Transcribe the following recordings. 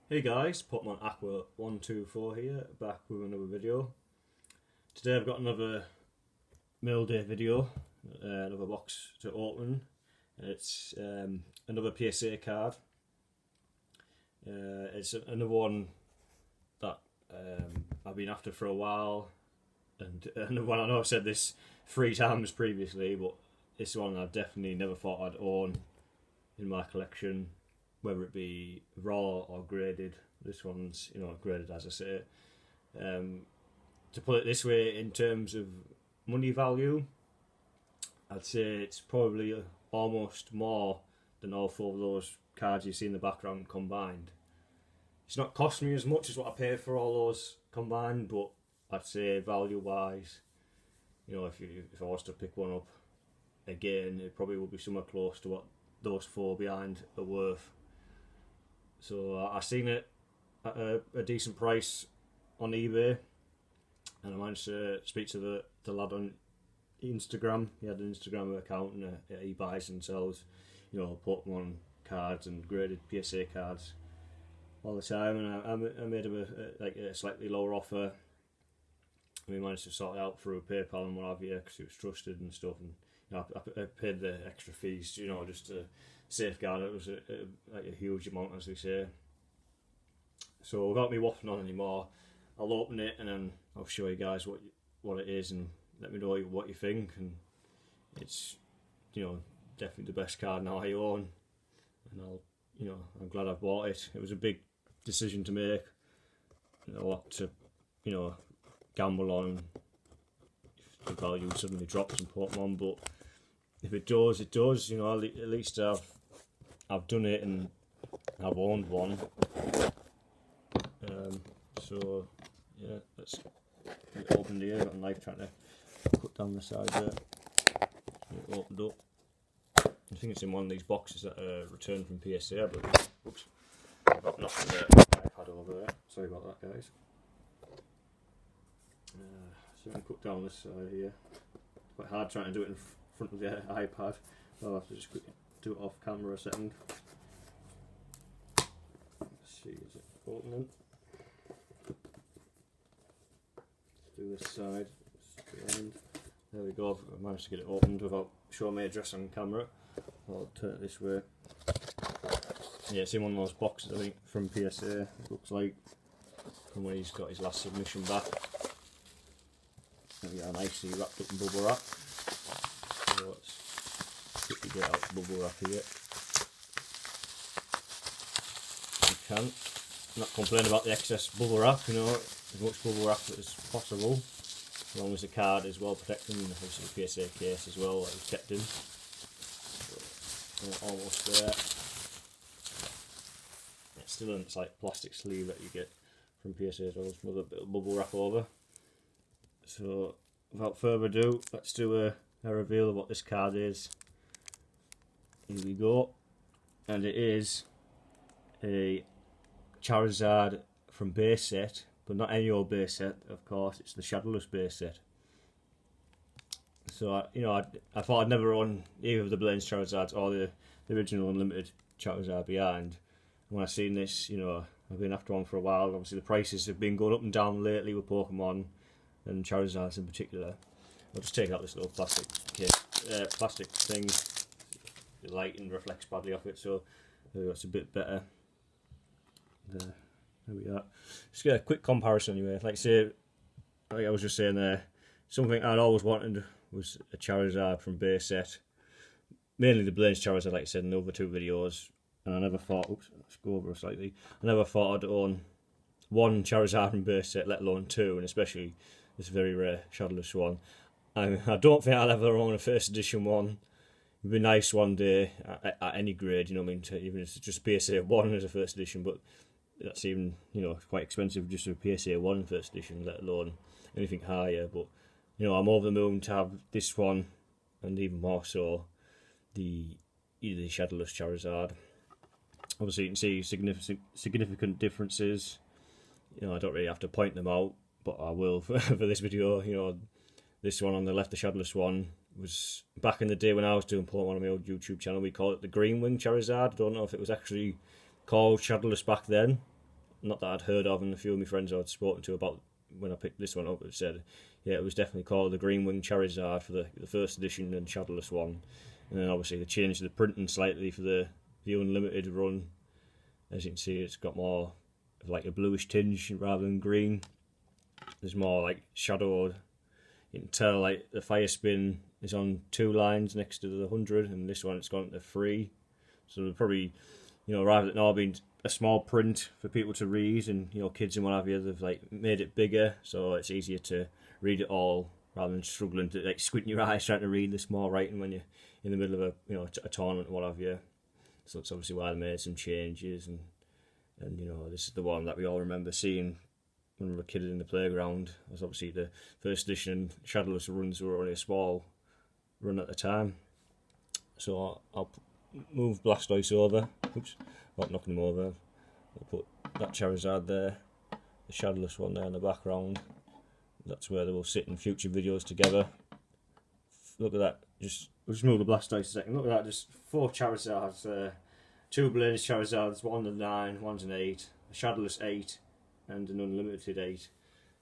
Hey guys, Pokemon Aqua 124 here, back with another video. Today I've got another mail day video, another box to open. It's another PSA card. It's another one that I've been after for a while, and another one I know I've said this 3 times previously, but this one I definitely never thought I'd own in my collection, whether it be raw or graded. This one's, graded, as I say. To put it this way, in terms of money value, I'd say it's probably almost more than all 4 of those cards you see in the background combined. It's not costing me as much as what I paid for all those combined, but I'd say value-wise, if I was to pick one up again, it probably would be somewhere close to what those 4 behind are worth. So I seen it at a decent price on eBay, and I managed to speak to the lad on Instagram. He had an Instagram account, and he buys and sells, Pokemon cards and graded PSA cards all the time. And I made him a slightly lower offer. And we managed to sort it out through PayPal and what have you, because it was trusted and stuff. And I paid the extra fees, just to safeguard it. It was a huge amount, as we say. So without me waffling on anymore, I'll open it and then I'll show you guys what it is and let me know what you think. And it's, definitely the best card now I own, and I'm glad I bought it. It was a big decision to make, a lot to, gamble on if the value suddenly drops in Pokemon, but if it does, it does. At least I've done it and I've owned one. So yeah, let's get it opened here. I've got a knife trying to cut down the side there. Get it opened up. I think it's in one of these boxes that returned from PSA, but oops, I've got nothing there. iPad over there. Sorry about that, guys. So I can cut down this side here. It's quite hard trying to do it in front of the iPad. I'll have to just quickly do it off camera a second. Let's see, is it opening? Let's do this side. There we go, I've managed to get it opened without showing my address on camera. I'll turn it this way. Yeah, it's in one of those boxes, I think, from PSA. It looks like, from when he's got his last submission back. There we are, nicely wrapped up in bubble wrap. So let's quickly get out the bubble wrap here. You can. Not complain about the excess bubble wrap, as much bubble wrap as possible, as long as the card is well protected, and obviously the PSA case as well that it's kept in. So, almost there. It's still in this like plastic sleeve that you get from PSA as well, with another bit of bubble wrap over. So without further ado, let's do a reveal of what this card is. Here we go, and it is a Charizard from base set, but not any old base set, of course. It's the Shadowless base set. So I thought I'd never own either of the Blaine's Charizards or the original Unlimited Charizard behind. When I seen this, I've been after one for a while. Obviously the prices have been going up and down lately with Pokemon, and Charizards in particular. I'll just take out this little plastic thing. The lighting reflects badly off it, so that's a bit better. There we are. Just get a quick comparison anyway. Like I was just saying there, something I'd always wanted was a Charizard from base set. Mainly the Blaine's Charizard, like I said in the other 2 videos. And I never thought, oops, let's go over slightly. I never thought I'd own one Charizard from base set, let alone 2, and especially this very rare Shadowless one. I don't think I'll ever own a first edition one. It'd be nice one day at any grade, even if it's just PSA 1 as a first edition, but that's even, quite expensive just for PSA 1 first edition, let alone anything higher. But, I'm over the moon to have this one, and even more so, the Shadowless Charizard. Obviously you can see significant differences. I don't really have to point them out, but I will for this video. This one on the left, the Shadowless one, was back in the day when I was doing Pokemon on my old YouTube channel. We called it the Green Wing Charizard. I don't know if it was actually called Shadowless back then, not that I'd heard of, and a few of my friends I'd spoken to about when I picked this one up, had said, yeah, it was definitely called the Green Wing Charizard for the first edition and Shadowless one. And then obviously they changed the printing slightly for the unlimited run. As you can see, it's got more of like a bluish tinge rather than green. There's more like shadowed. You can tell like the fire spin is on 2 lines next to the 100, and this one it's gone to 3. So they're probably, rather than all being a small print for people to read, and kids and what have you, they've like made it bigger, so it's easier to read it all rather than struggling to like squint your eyes trying to read the small writing when you're in the middle of a tournament or what have you. So that's obviously why they made some changes, and this is the one that we all remember seeing when we were kids in the playground. As obviously the first edition Shadowless runs were only a small run at the time. So I'll move Blastoise over. Oops, not knocking him over. I'll put that Charizard there, the Shadowless one there in the background. That's where they will sit in future videos together. Look at that. We'll just move the Blastoise a second. Look at that. Just 4 Charizards there. 2 Blaze Charizards, one a 9, one's an 8, a Shadowless 8, and an unlimited 8.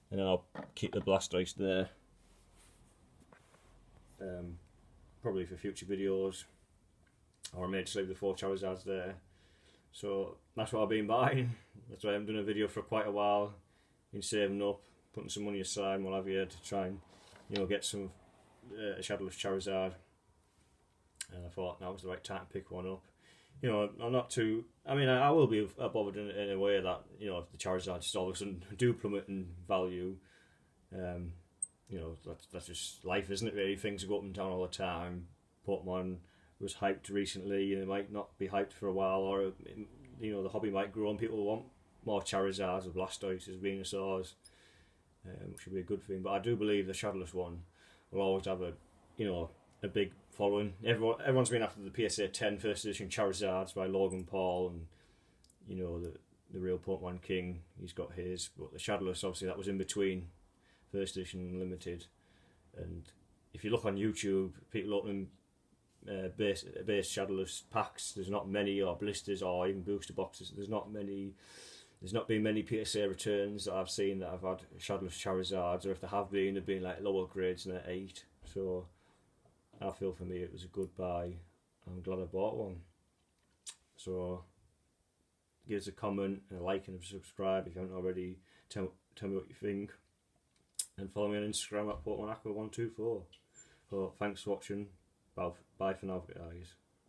And then I'll keep the Blastoise there. Probably for future videos. Or I may just leave the 4 Charizards there. So that's what I've been buying. That's why I haven't done a video for quite a while. Been saving up, putting some money aside and what have you to try and get some a Shadowless Charizard. And I thought now was the right time to pick one up. I'm not too. I mean, I will be bothered in a way that if the Charizard just all of a sudden do plummet in value. That's just life, isn't it? Really, things go up and down all the time. Pokemon was hyped recently, and it might not be hyped for a while, or the hobby might grow and people want more Charizards or Blastoises, Venusaurs, which would be a good thing. But I do believe the Shadowless one will always have a big following. Everyone's been after the PSA 10 first edition Charizards by Logan Paul, and the real Pokemon King, he's got his. But the Shadowless, obviously, that was in between first edition and limited. And if you look on YouTube, people opening base Shadowless packs, there's not many, or blisters, or even booster boxes. There's not been many PSA returns that I've seen that have had Shadowless Charizards, or if there have been, they've been like lower grades than an 8. So I feel for me it was a good buy. I'm glad I bought one. So give us a comment and a like and a subscribe if you haven't already. Tell me what you think. And follow me on Instagram at PokemonAqua124. So thanks for watching. Bye for now, guys.